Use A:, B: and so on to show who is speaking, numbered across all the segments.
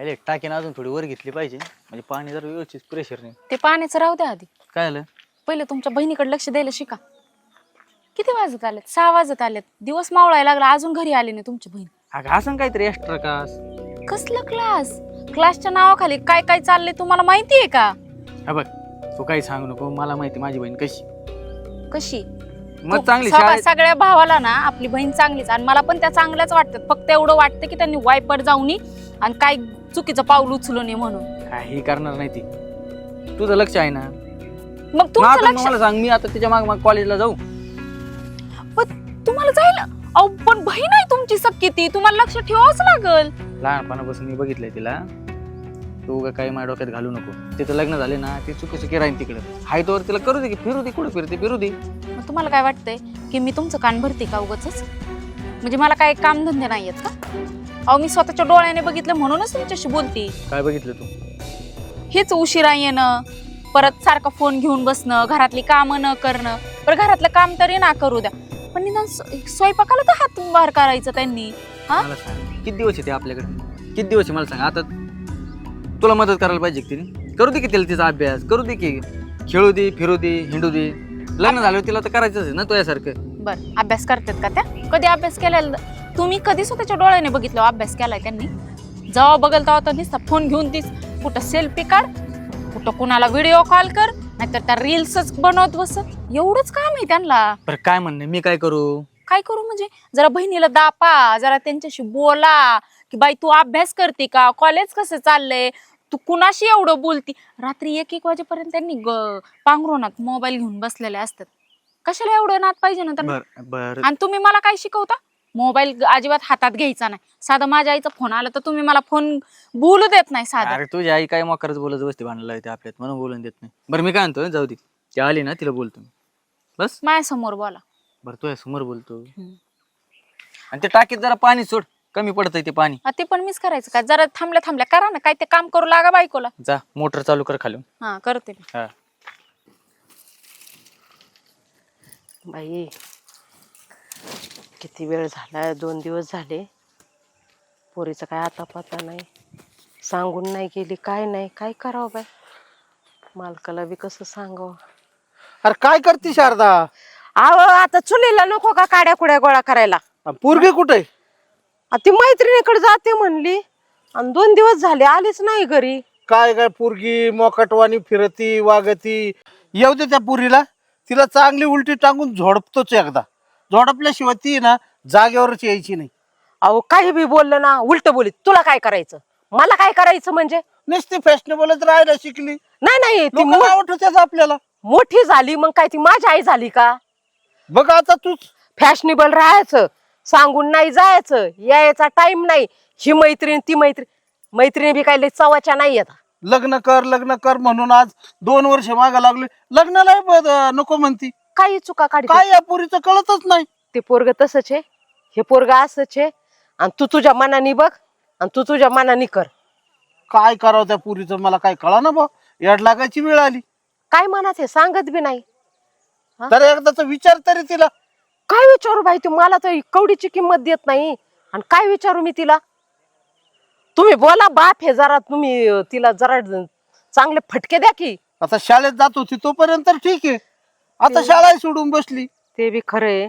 A: अरे टाकीनं अजून थोडी वर घेतली पाहिजे म्हणजे पाणी जर व्यवस्थित प्रेशर नाही.
B: ते पाण्याचं राहू द्या आधी.
A: काय झालं?
B: पहिले तुमच्या बहिणीकडे लक्ष द्यायला शिका. किती वाजत आलेत? 6 वाजत आलेत. दिवस मावळायला लागला अजून घरी आले नाही तुमची बहीण.
A: अगं असं काहीतरी एक्स्ट्रा क्लास.
B: कसलं क्लास? क्लासच्या नावाखाली काय काय चाललंय तुम्हाला माहितीये का?
A: हा बघ तू काही सांगू नको, मला माहिती माझी बहीण कशी
B: कशी
A: मग चांगली
B: सगळ्या भावाला ना आपली बहीण चांगलीच आणि मला पण त्या चांगल्याच वाटतात. फक्त एवढं वाटतं की त्यांनी वायपर जाऊन आणि काय चुकीचं पाऊल उचलू नये म्हणून.
A: काही करणार नाही ती. तुझं लक्ष आहे ना.
B: मग तुमचं लक्ष
A: मला सांग, मी आता तिच्या माग कॉलेजला जाऊ?
B: पण तुम्हाला जायला अहो पण बहीण आहे तुमची सक्की, ती तुम्हाला लक्ष ठेवावंच लागल.
A: लहानपणापासून मी बघितलंय तिला. तू काही माझ्या डोक्यात घालू नको. तिचं लग्न झाले ना ती चुकी राहील तिकडे. हाय तोवर तिला करू दे की फिरू दे, कुठे फिरते फिरू दे.
B: मग तुम्हाला काय वाटतंय की मी तुमचं कान भरते का उगाचच? म्हणजे मला काय काम धंदे नाहीयेत का? अहो मी स्वतःच्या डोळ्याने बघितलं म्हणूनच तुमच्याशी बोलते.
A: काय बघितलं तू?
B: हेच उशिरा येणं, परत सारखं फोन घेऊन बसणं, घरातली कामं न करणं. बरं घरातलं काम तरी ना करू द्या, पण निदान स्वयंपाकाला तर हात बाहेर करायचं त्यांनी.
A: मला सांग किती दिवस येते आपल्याकडे? किती दिवस आहे मला सांग. आता तुला मदत करायला पाहिजे की तिने. करू दे की तिला तिचा अभ्यास, करू दे की खेळू दे, फिरू दे, हिंडू दे. लग्न झालं तिला तर करायचंच आहे ना तुझ्यासारखं.
B: बरं अभ्यास करतात का त्या? कधी अभ्यास केलेला तुम्ही? कधी स्वतःच्या डोळ्याने बघितलं अभ्यास केलाय त्यांनी? जेव्हा बघल तेव्हा तर नुसता फोन घेऊन तीस कुठं सेल्फी काढ, कुठं कुणाला व्हिडिओ कॉल कर, नाहीतर त्या रील्सच बनवत बस. एवढंच काम आहे त्यांना.
A: बरं काय म्हणणे, मी काय करू?
B: काय करू म्हणजे जरा बहिणीला दापा, जरा त्यांच्याशी बोला की बाई तू अभ्यास करते का, कॉलेज कसं चाललंय, तू कुणाशी एवढं बोलती. रात्री 1-1 वाजेपर्यंत त्यांनी पांघरुणात मोबाईल घेऊन बसलेले असतात. कशाला एवढं नाद पाहिजे ना त्यांना?
A: बरं
B: आणि तुम्ही मला काय शिकवता? मोबाईल अजिबात हातात घ्यायचा नाही. साधा माझ्या आईचा फोन आला तर तुम्ही मला फोन बोलू देत नाही साधा.
A: अरे तुझी आई काय मोकरच बोलत बसते, भांडणं लावते आपल्यात म्हणून बोलून देत नाही. बरं मी काय म्हणतो, जाऊ दे. ती आली ना तिला बोलतो मी बस.
B: माझ्यासमोर बोला.
A: बरं तुझ्या समोर बोलतो. आणि ते टाकीत जरा पाणी सोड, कमी पडतंय ते पाणी.
B: ते पण मीच करायचं का? जरा थांबल्या करा ना, काय ते काम करू लागा बायकोला.
A: जा मोटर चालू कर खालून.
B: हा करते मी.
A: हा
C: बाई किती वेळ झाला, 2 दिवस झाले. पोरीचं काय आता पता नाही, सांगून नाही गेली, काय नाही. काय करावं बाई, मालकाला बी कसं सांगावं.
D: अरे काय करते शारदा?
C: आव आता चुलीला नको का काड्या कुड्या गोळा करायला?
D: पोरगी कुठे?
C: ती मैत्रिणीकडे जाते म्हणली आणि 2 दिवस झाले आलीच नाही घरी.
D: काय काय पोरगी मोकटवाणी फिरती वागती. येऊ दे त्या पोरीला, तिला चांगली उलटी टांगून झोडपतोच एकदा. झोडपल्याशिवाय ती ना जागेवरच यायची नाही.
C: अहो काही बी बोललं ना उलट बोलीत. तुला काय करायचं, मला काय करायचं म्हणजे?
D: नुसती फॅशनेबलच राहायला शिकली.
C: नाही ती
D: लोक आवडतच आपल्याला.
C: मोठी झाली मग काय ती माझी आई झाली का?
D: बघ आता तूच
C: फॅशनेबल राहायचं, सांगून नाही जायचं, यायचा टाइम नाही. ही मैत्रीण ती मैत्रिणी बी काय लय चवाच्या नाही येत.
D: लग्न कर म्हणून आज 2 वर्ष मागे लागले. लग्नाला नको म्हणती.
C: काही चुका काढी.
D: काय या पोरीचं कळतच नाही.
C: ते पोरग तसंच आहे, हे पोरग असंच आहे. आणि तू तुझ्या मनाने बघ आणि तू तुझ्या मनाने कर.
D: काय करावं त्या पोरीचं मला काय कळा ना बा. याड लागायची वेळ आली.
C: काय मनात हे सांगत बी नाही.
D: तर एकदाचा विचार तरी तिला.
C: काय विचारू बाई, तू मला तर कवडीची किंमत देत नाही आणि काय विचारू मी तिला? तुम्ही बोला बाप हे, जरा तुम्ही तिला जरा चांगले फटके द्या की.
D: आता शाळेत जात होती तोपर्यंत ठीक आहे, आता शाळा सोडून बसली.
C: ते बी खरंय.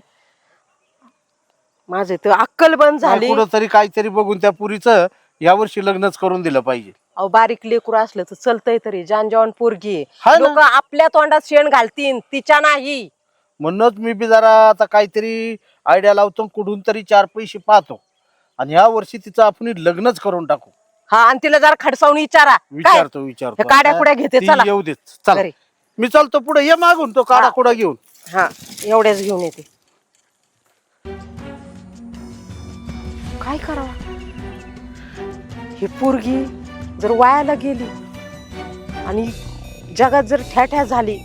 C: माझे तर अक्कल बंद झाली.
D: कुठंतरी काहीतरी बघून त्या पुरीचं यावर्षी लग्नच करून दिलं पाहिजे.
C: अहो बारीक लेकरू असलं तर चलतंय तरी. जानजवान पोरगी
D: हाय ना.
C: लोक आपल्या तोंडात शेण घालतीन, तिच्या नाही.
D: म्हणूनच मी बी जरा आता काहीतरी आयडिया लावतो, कुठून तरी 4 पैसे पाहतो आणि या वर्षी तिचं आपण लग्नच करून टाकू.
C: हा आणि तिला जरा खडसावून विचारा. काय?
D: विचारतो.
C: हे काड्या कुड्या घेते,
D: ती
C: चला
D: येऊ देत. चला
C: घरी.
D: मी चालतो पुढे, ये मागून तो काडा कुडा घेऊन.
C: हा एवढ्याच घेऊन येते. काय करावं? ही पोरगी जर वायाला गेली आणि जगात जर ठ्या झाली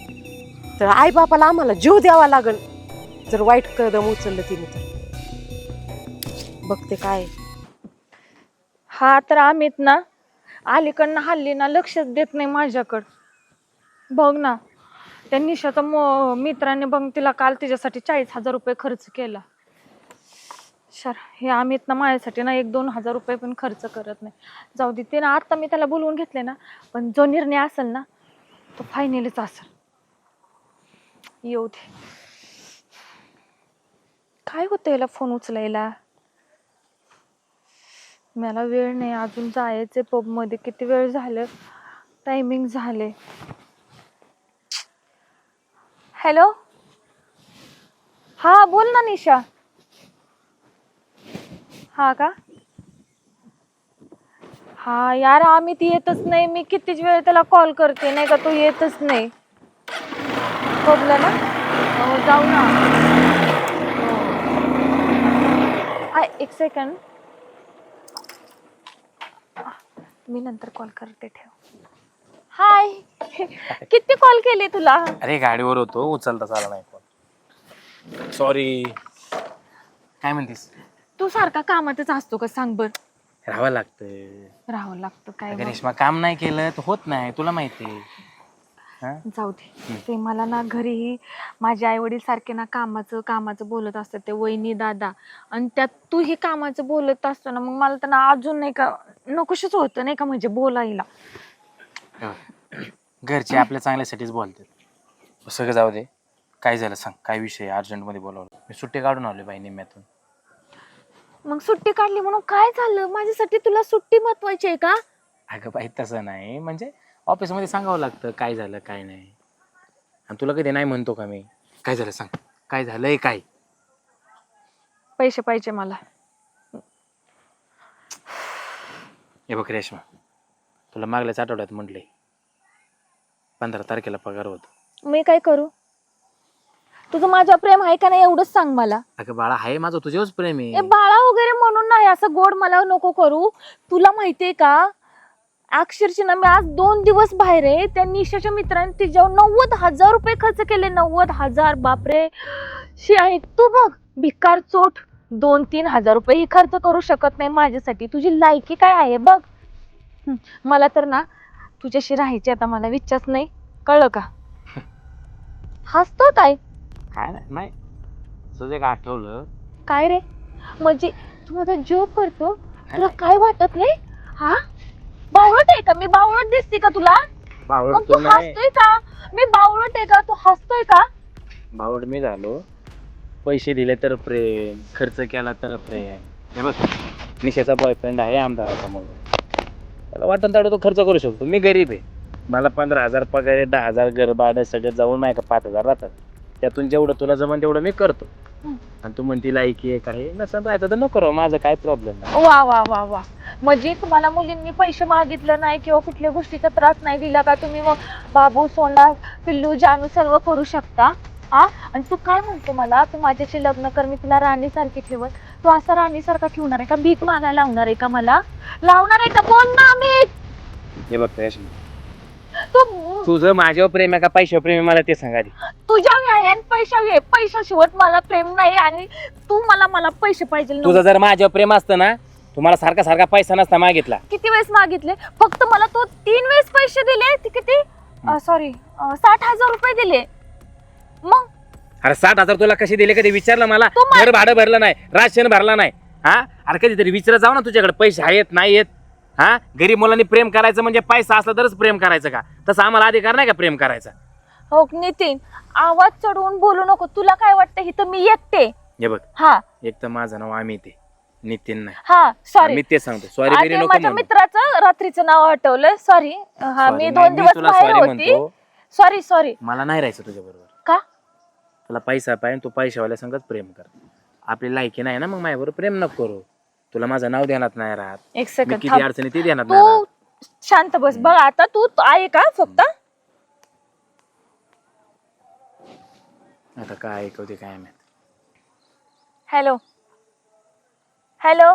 C: तर आई बापाला आम्हाला जीव द्यावा लागल. जर वाईट कदम उचललं तिने तर बघते काय.
E: हा तर अमित ना अलीकडनं हल्ली ना लक्षच देत नाही माझ्याकडं. बघ ना त्या निशाच्या मित्राने बघ तिला काल तिच्यासाठी 40,000 रुपये खर्च केला. शर हे अमित ना माझ्यासाठी ना 1-2 हजार रुपये पण खर्च करत नाही. जाऊ दे, ते ना आता मी त्याला बोलवून घेतले ना, पण जो निर्णय असेल ना तो फायनलच असेल. येऊ दे. काय होतं याला फोन उचलायला? मला वेळ नाही अजून, जायचे पब मध्ये. किती वेळ झालं, टायमिंग झाले. हॅलो, हा बोल ना निशा. हा का? हा यार, आम्ही ती येतच नाही. मी कितीच वेळ त्याला कॉल करते नाही का, तो येतच नाही. पबला ना? हो जाऊ ना. एक सेकंड, मी नंतर कॉल करते, ठेव. हाय. किती कॉल केले तुला?
F: अरे गाडीवर होतो, उचलता चाला नाही फोन. सॉरी. काय म्हणतीस?
E: तू सारखा कामातच असतो का सांग बर?
F: राहावं लागतं.
E: राहावं लागतं काय
F: अगं
E: मग?
F: रेश्मा, काम नाही केलं तर होत नाही, तुला माहिती आहे. हा?
E: जाऊ दे. ते मला ना घरीही माझे आई वडील सारखे ना कामाचं बोलत असतात, ते वहिनी दादा, आणि त्यात तूही कामाचं बोलत असतो ना, मग मला तर ना अजून नाही का नकोशीच होतं नाही का, म्हणजे बोलायला.
F: घरचे आपल्या चांगल्यासाठीच बोलतात. सगळं जाऊ दे. काय झालं सांग, काय विषय अर्जंटमध्ये बोलावलं? मी सुट्टी काढून आलोय बाई निम्म्यातून.
E: मग सुट्टी काढली म्हणून काय झालं? माझ्यासाठी तुला सुट्टी महत्वाची आहे का?
F: अगं बाई तसं नाही, म्हणजे ऑफिसमध्ये सांगावं लागतं काय झालं काय नाही. आणि तुला कधी नाही म्हणतो का मी? काय झालं सांग, काय झालंय काय?
E: पैसे पाहिजे मला.
F: हे बघ रेश्मा, तुला मागल्याच आठवड्यात म्हटलंय 15 तारखेला पगार होत.
E: मी काय करू? तुझं माझ्या प्रेम आहे का नाही एवढंच सांग मला.
F: अगं बाळा, आहे माझं तुझ्यावरच प्रेम
E: ए
F: आहे.
E: बाळा वगैरे म्हणून नाही, असं गोड मला नको करू. तुला माहितीये का, अक्षरशः ना मी आज 2 दिवस बाहेर आहे. त्या निशाच्या मित्राने तिच्यावर 90,000 रुपये खर्च केले. 90,000. बापरे. शी आहे तू बघ, भिकार चोट. 2-3 हजार रुपये ही खर्च करू शकत नाही माझ्यासाठी. तुझी लायकी काय आहे बघ. मला तर ना तुझ्याशी राहायची आता मला विचारच नाही, कळलं का? हसतो काय?
F: काय नाही तुझं एक आठवलं.
E: काय रे, म्हणजे तू माझा जोक करतो? तुला काय वाटत नाही? हा, बावळट आहे का मी? बावळट दिसते का तुला? मग तू हसतोय का? मी बावळट आहे का? तू हसतोय का?
F: बावड मी झालो. पैसे दिले तर प्रेम, खर्च केला तर प्रेम. हे बघ, निशेचा बॉयफ्रेंड आहे आमदाराचा म्हणून, त्याला वाटतं तेवढं तो खर्च करू शकतो. मी गरीब आहे, मला 15,000 पगार आहे, 10,000 घर भाडं सगळं जाऊन नाही का 5,000 राहतात. त्यातून जेवढं तुला जमन तेवढं मी करतो. आणि तू म्हणती लायकी आहे काय, नसेल राहायचं तर नको, माझं काय प्रॉब्लेम नाही.
E: वा वा वा वा. म्हणजे तुम्हाला मुलींनी पैसे मागितलं नाही किंवा कुठल्या गोष्टीचा त्रास नाही दिला का, तुम्ही मग बाबू सोना पिल्लू जानू सर्व करू शकता? हा, आणि तू काय म्हणतो मला, तू माझ्याशी लग्न कर, मी तुला राणीसारखी ठेवत. तू असं राणीसारखा ठेवणार आहे का? भीक मागायला लावणार आहे का मला? लावणार आहे का? बोल ना मी.
F: हे बघ रेश्मा,
E: तू
F: तुझं माझ्यावर प्रेम आहे का पैशावर प्रेम आहे मला ते सांग आधी.
E: तुझ्या पैशाशिवाय मला प्रेम नाही, आणि तू मला पैसे पाहिजे.
F: तुझं जर माझ्यावर प्रेम असतं ना, तुम्हाला सारखा सारखा पैसा नसता मागितला.
E: किती वेळेस मागितले? फक्त मला तो 3 वेळेस पैसे दिले. ते किती, सॉरी 60,000 रुपये दिले. मग
F: अरे 60,000 तुला कसे दिले? कधी विचारलं मला? घर भाडं भरलं नाही, राशन भरला नाही. हा, अरे कधीतरी विचारत जाऊ ना, तुझ्याकडे पैसे आहेत नाही येत. हा, गरीब मुलांनी प्रेम करायचं म्हणजे पैसा असला तरच प्रेम करायचं का? तसं आम्हाला अधिकार नाही का प्रेम करायचा?
E: हो नितीन, आवाज चढवून बोलू नको. तुला काय वाटतं इथं मी एकटे?
F: हे बघ,
E: हा
F: एक तर माझं नाव अमित आहे, नितीन नाही.
E: हा सॉरी.
F: मी ते सांगतो, सॉरी वेरी नको
E: माझ्या
F: म्हणू.
E: मित्राचं रात्रीचं नाव आठवलं. सॉरी. हा,
F: Sorry
E: मी
F: नाही,
E: 2 दिवस
F: तुला
E: बाहेर
F: sorry
E: होती.
F: म्हणतो.
E: सॉरी.
F: मला नाही राहायचं तुझ्या बरोबर.
E: का?
F: तुला पैसा पाहिजे, तू पैशावाल्या संगत प्रेम कर. आपली लायकी नाही ना, मग माझ्याबरोबर प्रेम नको करू. तुला माझं नाव ध्यानात नाही राहत.
E: एक
F: मी
E: सेकंड
F: किती अडचणी ती ध्यानात नाही
E: तू
F: राहत.
E: शांत बस. बघ आता तू आहे का फक्त?
F: आता काय ऐकवते काय माहित.
E: Hello hello.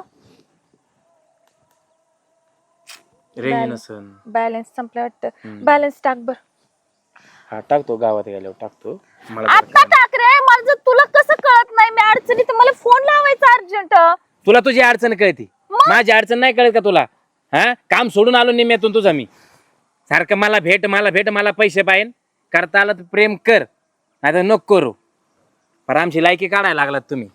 F: रेंज नसन.
E: बॅलन्स संपला वाटतं. बॅलन्स टाक बर.
F: हा टाकतो, गावात गेल्यावर टाकतो. मला
E: आता टाक रे. माझं तुला कसं कळत नाही? मी अडचणीत, मला फोन लावायचा अर्जंट.
F: तुला तुझी अडचण कळती, माझी अडचण नाही कळत का तुला? हा, काम सोडून आलो निम्म्यातून तुझा मी. सारखं मला भेट मला पैसे पाहिजे. करता आलं तर प्रेम कर, नाही तर नको करू. पर आमची लायकी काढायला लागलात तुम्ही.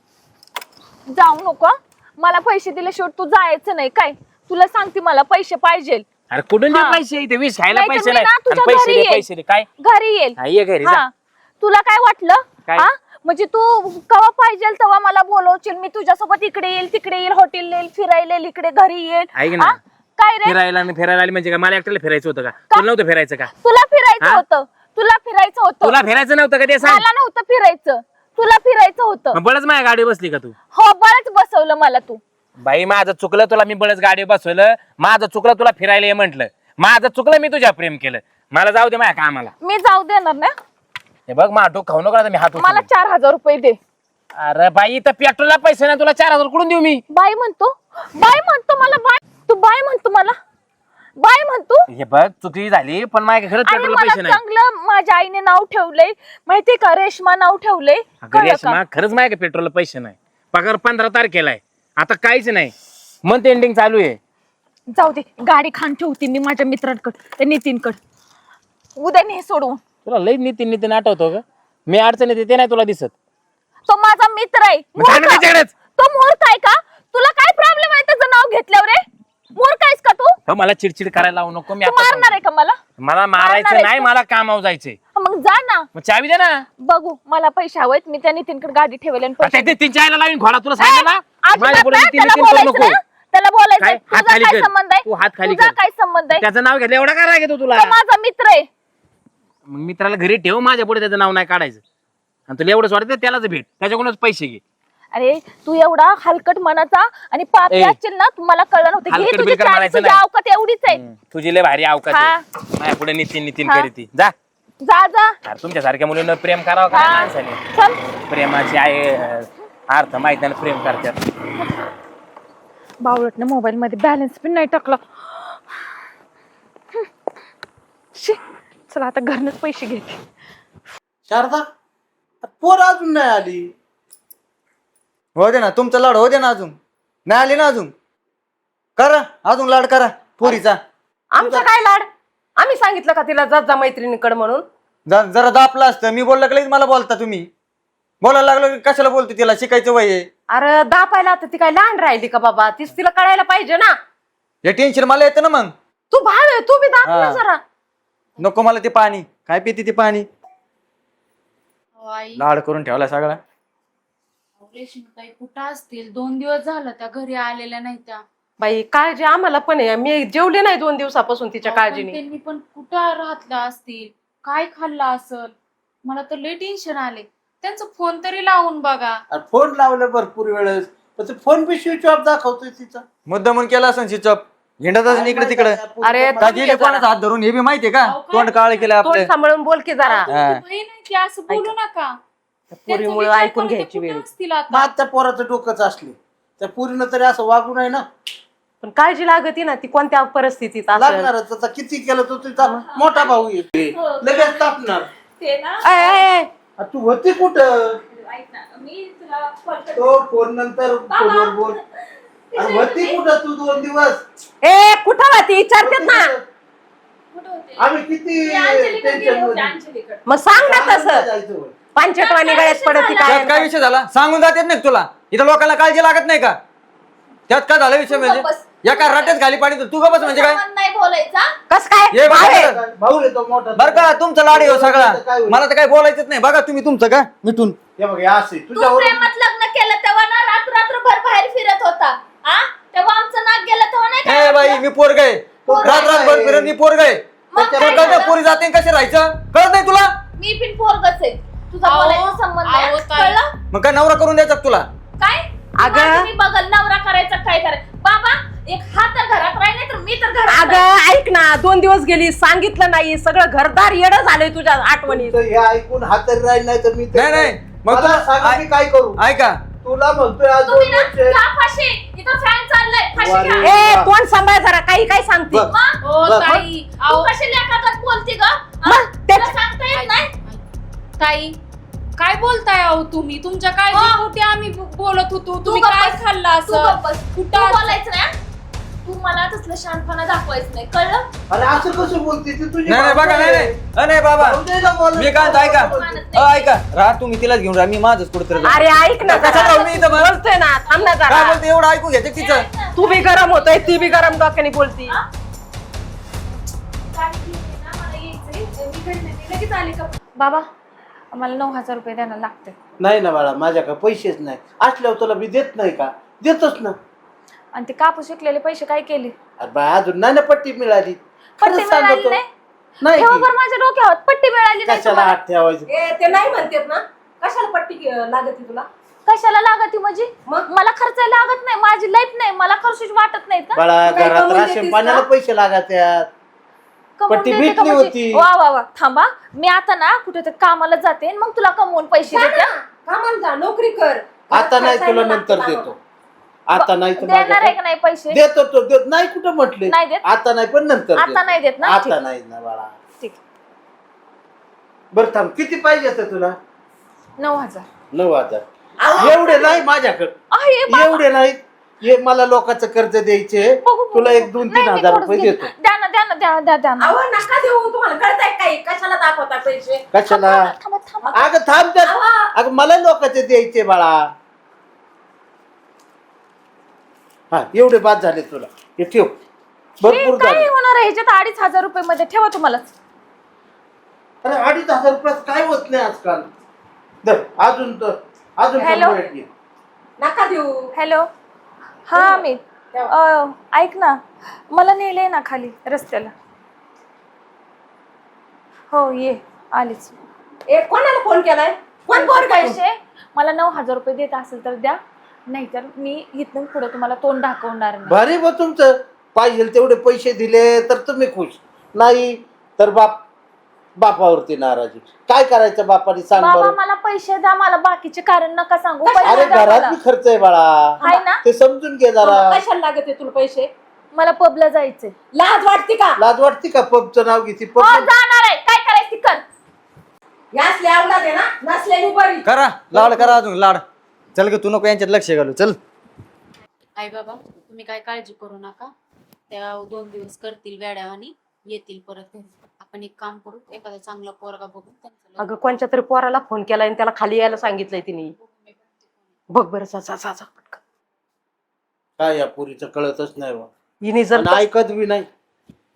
E: जाऊ नको हं. मला पैसे दिल्याशिवाय तू जायचं नाही काय. तुला सांगते मला पैसे पाहिजे.
F: अरे कुठून दे
E: हा.
F: पैसे इथे वीस खायला
E: नाहीतर
F: पैसे
E: मी
F: नाही
E: ना
F: आणि
E: तुझ्या
F: पैसे
E: घरी
F: दे
E: येईल.
F: पैसे दे काय
E: घरी येईल.
F: हा, ये घरी जा.
E: हा. तुला काय वाटलं
F: काय?
E: हा म्हणजे तू कवा पाहिजे तेव्हा मला बोलवशील. मी तुझ्यासोबत इकडे येईल तिकडे येईल हॉटेल येईल फिरायला येईल इकडे घरी येईल.
F: ऐक ना.
E: हा? काय रे
F: फिरायला आणि फिरायला आली म्हणजे काय मला एकट्याला फिरायचं होतं का तुला नव्हतं फिरायचं का
E: तुला फिरायचं
F: हा?
E: होतं. तुला फिरायचं होतं.
F: तुला फिरायचं नव्हतं का ते सांग
E: मला नव्हतं फिरायचं. तुला फिरायचं होतं.
F: मग बळच माझ्या गाडी बसली का तू
E: हो बरंच बसवलं मला तू.
F: बाई माझं चुकलं तुला मी बळच गाडी बसवलं माझं चुकलं तुला फिरायला ये म्हंटल माझं चुकलं मी तुझ्या प्रेम केलं मला जाऊ दे माझ्या कामाला
E: मी जाऊ देणार ना.
F: हे बघ मा डोक खाऊ नको आता मी हात
E: मला
F: उचलून.
E: 4000 रुपये दे.
F: अरे बाई तर पेट्रोलला पैसे नाही तुला 4000 कुठून देऊ मी
E: बाई म्हणतो मला बाय. तू बाय म्हणतो मला बाय म्हणतो.
F: हे बघ चुकी झाली पण माझ्या खरंच
E: आणि
F: पेट्रोलला
E: मला
F: पैसे नाही
E: चांगलं माझ्या आईने नाव ठेवलंय माहितीये का. रेशमा नाव ठेवलंय.
F: अगं
E: कळलं का?
F: रेश्मा खरंच माझ्या पेट्रोलला पैसे नाही पगार 15 तारखेला आहे आता काहीच नाही मंथ एंडिंग चालू आहे
E: जाऊ दे गाडी खान ठेवते मी माझ्या मित्रांकडे त्या नितीनकडे उद्या ने सोडवून.
F: तुला लई नितीन नितीन आठवतो का मी अडचण येते ते नाही तुला दिसत
E: तो माझा मित्र आहे.
F: मग सांग ना
E: मूर्ख.
F: त्याच्याकडेच.
E: तो मूर्ख आहे का. तुला काय प्रॉब्लेम आहे त्याचं नाव घेतल्यावर रे. मूर्ख आहेस का तू.
F: हो, मला चिडचिड करायला लावू नको मी
E: तू
F: आता
E: मारणार आहे का मला.
F: मला
E: मारणार
F: मारायचं
E: आहेस
F: नाही
E: का?
F: मला कामावर जायचंय
E: मग जा ना.
F: मग चावी दे ना
E: बघू मला पैसे हवेत. मी त्या नितीनकडे गाडी ठेवेल आणि पैसे.
F: आता ते चायला लावून घोडा तुला सांगितलं ना
E: अजिबात
F: माझ्या पुढे
E: नाही,
F: नितीन
E: त्याला
F: नितीन करू
E: बोलायचं
F: नको
E: ना. त्याला बोलायचं
F: काय? हात
E: तुझा
F: खाली
E: काय
F: कर.
E: संबंध आहे.
F: तू हात खाली
E: तुझा
F: कर.
E: काय संबंध आहे.
F: त्याचं नाव घेतलं एवढा काय घेतो तुला
E: तो माझा मित्र आहे.
F: मग मित्राला घरी ठेव माझ्या पुढे त्याचं नाव नाही काढायचं आणि तुला एवढंच वाटतं त्यालाच भेट त्याच्याकडूनच पैसे घे
E: अरे तू एवढा हलकट मनाचा आणि पापी
F: ए.
E: असशील ना तुम्हाला कळलं नव्हतं. घे
F: हलकट
E: तुझी
F: बिलकट
E: चावी,
F: म्हणायचं
E: तुझी
F: नाही.
E: अवकात एवढीच आहे.
F: तुझी लय भारी अवकाश
E: हा.
F: आहे. माझ्या पुढे नितीन नितीन
E: हा.
F: करीती जा
E: जा जा.
F: अरे तुमच्यासारख्या मुलीनं प्रेम करावं का
E: हा.
F: माणसाने
E: चल.
F: प्रेमाची आहे अर्थ माहित नाही प्रेम करतात
E: बावळटने मोबाईल मध्ये बॅलन्स पण नाही टाकला. शी. चला आता घरनच पैसे घेते.
D: शारदा पोर अजून नाही आली.
A: हो दे ना तुमचा लाड हो दे ना अजून नाही आली ना अजून करा अजून लाड करा पुरीचा
C: आमचा काय लाड. आम्ही सांगितलं का तिला जात जा मैत्रिणीकडे म्हणून.
A: जरा दापला असतं मी बोललं की लगेच मला बोलता तुम्ही बोलायला लागलो की कशाला बोलते तिला शिकायचं वय आहे.
C: अरे दापायला आता ती काय लहान राहिली का बाबा. तीच तिला कळायला पाहिजे ना.
A: हे टेन्शन मला येतं ना मग
C: तू भाव आहे तू बी दाप ना
A: हा.
C: जरा.
A: नको मला ते पाणी काय पिते ते पाणी लाड करून ठेवला सगळा.
B: रेशमीताई कुठं असतील 2 दिवस झालं त्या घरी आलेल्या नाही त्या.
C: बाई काळजी आम्हाला पण आहे. मी जेवले नाही 2 दिवसापासून तिच्या
B: अहो, पण
C: काळजीने.
B: त्यांनी पण कुठं राहतल्या असतील काय खाल्लं असल मला तर लय टेन्शन आले. त्यांचा फोन तरी लावून बघा.
D: फोन लावले भरपूर वेळेस पण ते फोन बी स्विच ऑफ दाखवतोय तिचा.
A: मुद्दा म्हणून केला असं शिचप हिंडत असेल इकडे तिकडे
C: अरे,
A: का गेले कोणाचा हात धरून हे बी माहितीये का
B: अहो, काय?
A: तोंड काळ केलं
C: तोंड
A: आपलं
C: सांभाळून बोल की जरा.
B: तुमची बहीण आहे ती असं बोलू नका. त्यांचा
C: पोरीमुळे
B: विचार
C: ऐकून
B: करा ते
C: घ्यायची
B: कुठं
C: वेळ.
B: असतील
D: मग
B: आता.
D: आता त्या पोराचं डोकंच असले त्या पुरीनं तरी असं वागू नये ना.
C: पण काळजी लागती ना ती कोणत्या परिस्थितीत असेल.
D: लागणारच आता किती केलं तो तिचा मोठा भाऊ येते लगेच तापणार.
B: ते ना
C: ऐ, ऐ, ऐ.
D: आ, तू होती कुठं
B: ऐक ना मी तुला call करते.
D: तो फोन नंतर फोनवर बोल. अरे होती कुठं तू 2 दिवस.
C: ए कुठं होती विचारतात ना.
B: कुठं होते?
D: आम्ही किती
B: मी अंजलीकडे गेले
D: टेन्शन
B: होते,
D: मध्ये.
B: अंजलीकडे.
C: मग सांग ना तसं.
D: जायचं होय.
C: पांचटवाणी गळ्यात पडती
A: त्यात
C: काय.
A: काय विषय झाला सांगून जात येत नाही का तुला इथं लोकांना काळजी लागत नाही का त्यात काय झाला विषय म्हणजे
B: बस.
A: एका रट्यात खाली पाणी तू का बस म्हणजे काय
B: संबंध नाही बोलायचा.
C: कस काय
A: ये
C: भाव आहे?
A: बघा
D: भाऊ रे तो मोठा.
A: बरं का तुमचा लाड येऊ सगळा
D: काय होईल?
A: मला तर काय बोलायचंच नाही बघा तुम्ही तुमचं का मिठून
D: हे बघ हे असे
B: तू
D: तुझ्यावर
B: प्रेमात लग्न केलं तेव्हा ना रात्रभर बाहेर फिरत होता. हा तेव्हा आमचं नाक गेलं तेव्हा नाही
A: ए
B: काय
A: बाई
B: वाटलं?
A: मी पोरग आहे
B: पोरगं
A: रात रातभर
D: आहे.
A: फिरत मी पोरग आहे
B: मग काय
A: कळतं
B: झालं?
A: पोरी जाते कसे राहायचं कळत नाही तुला
B: मी पण पोरगच आहे. तुझा
G: अहो,
B: बोलायचा संबंध आहे.
G: अहो, ताई.
B: कळलं
A: मग काय नवरा करून द्यायचा का तुला
B: काय
C: अगं.
B: माझं मी बघल नवरा करायचा काय करायचं. बाबा एक हा तर घरात राही नाही तर मी तर घरात राहीन.
C: अगं ऐक ना 2 दिवस गेली सांगितलं नाही सगळं घरदार येडं झालंय तुझ्या आठवणीत.
D: तुमचं हे ऐकून हात तरी राहील नाही तर मी
A: नाही, नाही. मग
D: मला
A: तुला-
D: सांगा मी काय करू.
A: ऐका
D: तुला म्हणतोय आज
B: तुम्ही
D: 2
B: ना
D: वर्ष.
B: घ्या फाशी. इथं फॅन चाललाय फाशी
D: वारे.
B: घ्या.
C: ए तोंड सांभाळ जरा काही काय सांगते.
D: बघ.
B: मग
G: हो
D: बघ.
G: ताई
B: तू
G: अहो
B: कशी लेखात बोलती ग?
C: मग
B: तुला सांगता येत नाही.
G: ताई काय बोलताय अहो तुम्ही तुमच्या काय
B: हो.
G: कुठे आम्ही बोलत होतो
B: तू
G: तुम्ही
B: गप्प
G: काय
B: बस.
G: खाल्लं
B: तू
G: असं
B: गप्प बस. तू
G: कुठं
B: बोलायचं ना.
E: तू मला तसलं शहाणपणा दाखवायचं नाही, कळलं?
D: अरे असं कसं बोलते ती तुझी
A: नाही नाही बघा, नाही नाही नाही बाबा,
D: जाऊ दे ना बोलायला.
A: मी काय म्हणतो, ऐका ऐका, राहा तुम्ही तिलाच घेऊन राहा, मी माझंच कुठं
C: अरे ऐक ना
A: कशाला राहू मी इथं मग?
C: बोलतोय ना, थांब ना
A: काय
C: जरा.
A: बोलते एवढं ऐकून घ्यायचं तिचं.
C: तू बी गरम होतोय, ती बी गरम डोक्याने बोलती.
E: बाबा मला 9,000 रुपये द्यायला लागते.
D: नाही ना बाळा, माझ्याकडे पैसेच नाही. असल्यावर तुला मी देत नाही का? देतोच ना.
E: आणि ते कापूस विकलेले पैसे काय केले?
D: अरे बाय, अजून नाही ना पट्टी मिळाली.
E: पट्टी
D: खरंच
E: मिळाली
D: सांगतो.
E: नाही?
D: नाही
E: ठेवा
D: की.
E: बरं माझ्या डोक्यावर, पट्टी मिळाली नाही
D: कशाला
E: तुम्हाला?
D: हात ठेवायचं?
C: ते नाही म्हणतात ना, कशाला पट्टी लागते तुला?
E: कशाला लागत म्हणजे? मला खर्चायला लागत नाही, माझी लाईफ नाही, मला खर्चच वाटत नाही का?
D: बाळा,
C: तू काय
D: घरात
C: कमवून
D: राशन
C: देतेस
D: पाण्याला
C: का?
D: पैसे लागत्यात.
E: कमवून
D: पट्टी
E: देते का
D: भेटली
E: म्हणजे?
D: होती.
E: वा वा वा, थांबा, मी आता ना कुठेतरी कामाला जाते आणि मग तुला कमवून पैसे देते.
C: कामाला जा, नोकरी कर.
D: आता नाही, तुला
C: खर्चायला
D: नंतर
C: लागतं
D: देतो. आता नाही तर
E: देणार आहे
D: माझ्याकडे-
E: का नाही पैसे?
D: देतो तो देत नाही. कुठं म्हटले?
E: नाही देत?
D: आता नाही, पण नंतर
E: आता
D: देतो.
E: नाही देत ना?
D: आता
E: ठीक.
D: नाही ना बाळा.
E: ठीक.
D: बरं थांब, किती पाहिजे आता तुला?
E: 9,000.
D: 9,000. एवढे नाही माझ्याकडे,
E: आहे बाबा.
D: एवढे नाही. हे मला लोकांचं कर्ज द्यायचे,
E: बघू,
D: तुला
E: बघू.
D: 1-2-3
E: नाही, मी
D: हजार
E: थोडंच
D: रुपये
E: घेते.
D: देतो.
E: द्या ना, द्या ना, द्या ना.
C: अहो नका देऊ, तुम्हाला कळतंय काही? कशाला दाखवता पैसे?
D: कशाला?
E: थांबा थांबा.
D: अगं थांब त्या, अगं मला लोकांचे द्यायचे बाळा. हा, एवढे बाद झाले तुला. हे ठेव, भरपूर
E: काय
D: झाले.
E: होणार आहे ह्याच्यात? 2,500 रुपये मध्ये ठेवा तुम्हालाच.
D: अरे 2,500 रुपयात काय होत नाही आजकाल. अजून
E: हॅलो?
D: 100 घे.
C: नका देऊ.
E: हॅलो, हा अमित, ऐक ना, मला नेलंय ना खाली रस्त्याला. हो ये, आलीच.
C: कोणाला फोन केलाय? कोण फोन काय?
E: पैसे मला 9,000 रुपये देत असेल तर द्या, नाहीतर मी इथून पुढे तुम्हाला तोंड दाखवणार नाही.
D: भारी बा तुमचं. पाहिजे तेवढे पैसे दिले तर तुम्ही खुश, नाही तर बापावरती नाराजी. काय करायचं बापाने सांग
E: बाबा
D: बरं.
E: मला पैसे द्या, मला बाकीचे कारण नका सांगू.
D: अरे
E: पैसे द्या
D: घरात
E: मला.
D: बी खर्च आहे बाळा,
E: आहे ना?
D: ते समजून घे जरा.
C: कशाला लागत आहे तुला पैसे?
E: मला पबला जायचंय.
C: लाज वाटते का?
D: लाज वाटते का? पबचं नाव घेते.
E: हो जाणार आहे, काय करायचं कर.
C: यासले आवडा दे ना, नसलेली बरी.
A: करा लाड, करा अजून लाड. चल ग, तू नको यांच्यात लक्ष घालू, चल.
G: आई बाबा तुम्ही काय काळजी करू नका, त्या 2 दिवस करतील वेड्यावानी, येतील परत घरी. आपण एक काम करू, एखादा चांगला पोरगा बघून त्यांचं लग्न
C: अगं कोणच्या तरी पोराला फोन केलाय आणि त्याला खाली यायला सांगितलंय तिने. बघ बरं, जा.
D: काय या पुरीचं कळतच नाही बा.
C: हिने जर
D: आणि ऐकत बी नाही.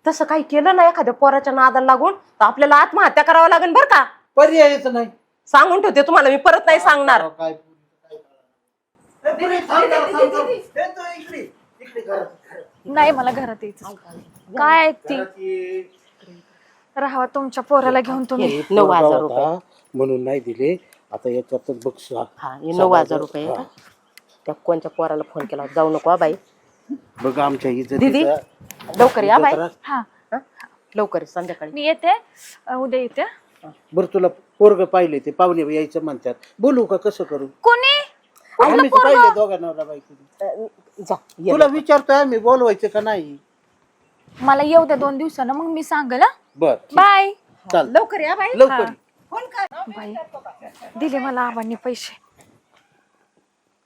C: तसं काही केलं ना एखाद्या पोराच्या नादाला लागून तर आपल्याला आत्महत्या करावं लागेल बरं का.
D: पर्यायच नाही.
C: सांगून ठेवते तुम्हाला, मी परत नाही सांगणार.
D: काय ए, पुरी, थांब जरा, थांब, थांब. ए, तू इकडे घरात.
E: नाही मला घरात यायचं. काय ऐकती?
D: घरात ये.
E: राहावा तुमच्या पोराला घेऊन तुम्ही.
C: हे 9,000 रुपये.
D: होता, म्हणून नाही दिले. आता याच्यातच बघ.
C: हा, हे 9,000 रुपये.
D: हा.
C: त्या कोणत्या पोराला फोन केला? जाऊ नको हा बाई.
D: बघ आमच्या
C: दीदी
D: इज्जतीचा
C: लवकर या बाई.
E: हा
C: हा? लवकर संध्याकाळी.
E: मी येते, उद्या येते.
D: बरं तुला पोरग पाहिले, ते पाहुणे यायचं म्हणतात. बोलू का? कसं करू?
E: कोणी?
D: आम्ही तर पाहिले दोघांना बायको.
C: जा ये.
D: तुला विचारतोय आम्ही, बोलवायचं का नाही?
E: मला येऊ द्या 2 दिवसानं, मग मी सांगेल.
D: बर
E: बाय.
D: चाल,
C: लवकर या बाई.
D: लवकर ये.
C: फोन कर.
E: बाई दिले मला आबांनी पैसे.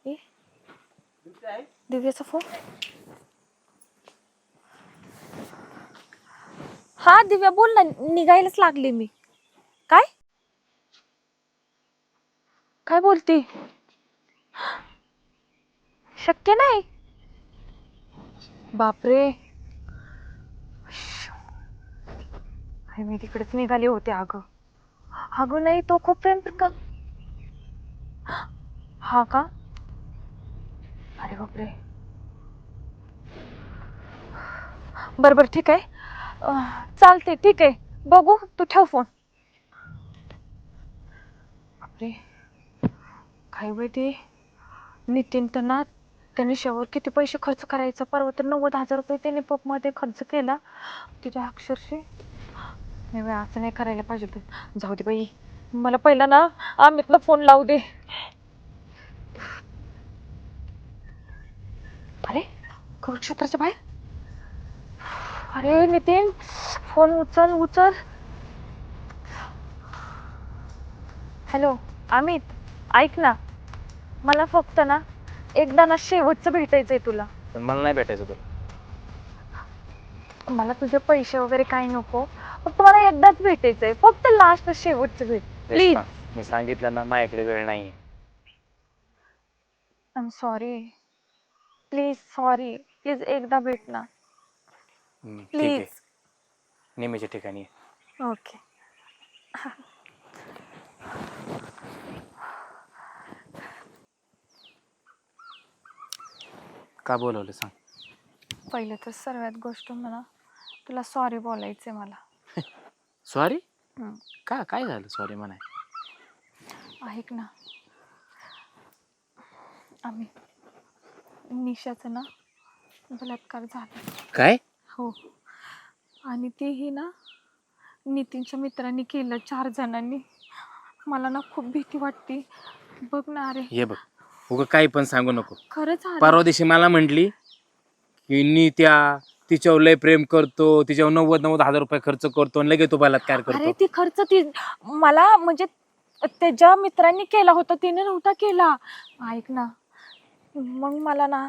E: ए, दिव्याचा फोन. हा दिव्या बोल ना, निघायलाच लागले मी. काय काय बोलते? शक्य नाही. बापरे, मी तिकडेच निघाले होते. अगं नाही, तो खूप प्रेम का? हा का? अरे बापरे. बरोबर, ठीक आहे, चालते, ठीक आहे, बघू. तू ठेव फोन. बापरे, काय बाई ते नितीन तर ना, त्याने शेवट किती पैसे खर्च करायचा. परवा तर 90,000 रुपये त्याने पबमध्ये खर्च केला. तिच्या अक्षरशः नाही बाई, असं नाही करायला पाहिजे. जाऊ दे बाई, मला पहिला ना अमितला फोन लावू दे. अरे कुरुक्षेत्राच्या बाहेर. अरे नितीन, फोन उचल. हॅलो अमित, ऐक ना, मला फक्त ना एकदा ना शेवटचं भेटायचंय तुला.
F: पण मला नाही भेटायचं तुला.
E: मला तुझे पैसे वगैरे काही नको, फक्त मला एकदाच भेटायचंय, फक्त लास्ट शेवटचं भेट प्लीज.
F: रेश्मा, मी सांगितलं ना माझ्याकडे वेळ नाही.
E: I am sorry, please sorry, please एकदा भेट ना
F: ठीक आहे,
E: प्लीज.
F: नेहमीच्या ठिकाणी ये.
E: ओके.
F: का बोलवलं सांग.
E: पहिलं तर सर्वात गोष्ट मला तुला सॉरी बोलायचंय मला.
F: सॉरी?
E: हम्म.
F: का काय झालं सॉरी म्हणाय?
E: ऐक ना, आम्ही निशाचं ना बलात्कार झाला.
F: काय?
E: हो, आणि तेही ना नितीनच्या मित्रांनी केलं, 4 जणांनी. मला ना खूप भीती वाटते. बघ ना अरे,
F: हे बघ, उगं काही पण सांगू नको.
E: खरंच अरे.
F: परवा दिवशी मला म्हटली की नित्या तिच्यावर लय प्रेम करतो, तिच्यावर 90,000 रुपये खर्च करतो आणि लगेच तो बलात्कार
E: अरे
F: करतो.
E: ती खर्च ती मला म्हणजे त्याच्या मित्रांनी केला होता, तिने नव्हता केला. ऐक ना, मग मला ना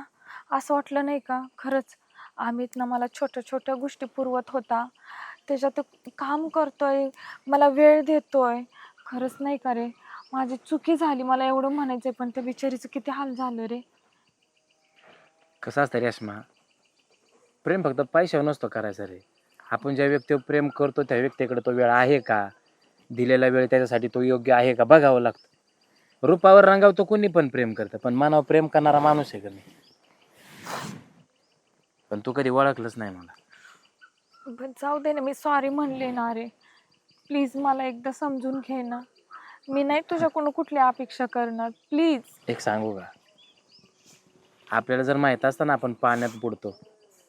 E: असं वाटलं नाही का, खरंच अमित ना मला छोट्या छोट्या गोष्टी पुरवत होता, त्याच्यात काम करतोय, मला वेळ देतोय. खरंच नाही का रे, माझी चुकी झाली, मला एवढं म्हणायचंय, पण त्या बिचारीचं किती हाल झालं रे.
F: कसं असतं रेश्मा, प्रेम फक्त पैशावर नसतो करायचा रे. आपण ज्या व्यक्तीवर प्रेम करतो त्या व्यक्तीकडे तो वेळ आहे का, दिलेला वेळ त्याच्यासाठी तो योग्य आहे का बघावं लागतं. रूपावर रंगावर तो कोणी पण प्रेम करतं, पण मनावर प्रेम करणारा माणूस आहे का नाही. पण तू कधी ओळखलंच नाही मला.
E: पण जाऊ दे ना, मी सॉरी म्हणले ना रे, प्लीज मला एकदा समजून घे ना. मी नाही तुझ्याकडून कुठली अपेक्षा करणार, प्लीज.
F: एक सांगू का, आपल्याला जर माहित असतं ना आपण पाण्यात बुडतो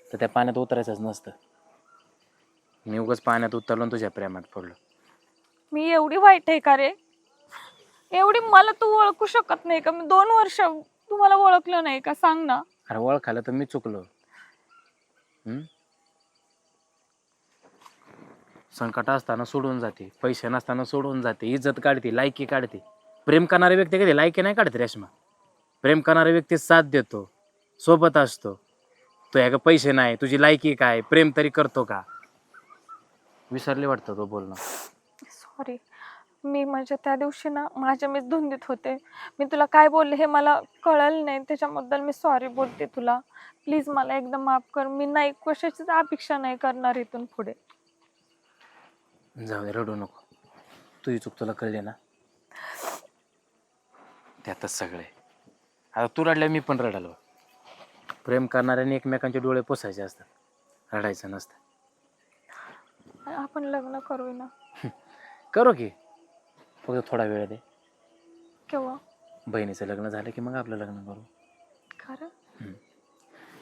F: तर त्या पाण्यात उतरायचंच नसतं. मी उगाच पाण्यात उतरलो आणि तुझ्या प्रेमात पडलो.
E: मी एवढी वाईट आहे का रे? एवढी मला तू ओळखू शकत नाही का? मी 2 वर्ष तुम्हाला ओळखलं नाही का? सांग ना.
F: अरे ओळखायला तर मी चुकलो. संकट असताना सोडून जाते, पैसे नसताना सोडून जाते, इज्जत काढते, लायकी काढते. प्रेम करणारे व्यक्ती कधी लायकी नाही काढते रेश्मा. प्रेम करणारा व्यक्ती साथ देतो, सोबत असतो. तो ह्या पैसे नाही, तुझी लायकी काय, प्रेम तरी करतो का? विसरले वाटतं तो बोलणं.
E: सॉरी, मी म्हणजे त्या दिवशी ना मीच धुंदीत होते. मी तुला काय बोलले हे मला कळलं नाही, त्याच्याबद्दल मी सॉरी बोलते तुला. प्लीज मला एकदा माफ कर. मी नाही कशाचीच अपेक्षा नाही करणार इथून पुढे.
F: जाऊ दे, रडू नको. तुझी चूक तुला कळली ना, त्यातच सगळे. आता तू रडल्या मी पण रडालो. प्रेम करणाऱ्याने एकमेकांचे डोळे पुसायचे असतात, रडायचं नसतं.
E: आपण लग्न करू ना.
F: करू की, फक्त थोडा वेळ दे.
E: केव्हा?
F: बहिणीचं लग्न झालं की मग आपलं लग्न करू.
E: खरं?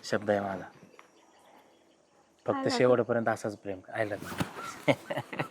F: शब्द आहे माझा.
E: I
F: फक्त
E: love you.
F: शेवटपर्यंत असंच प्रेम. I love you.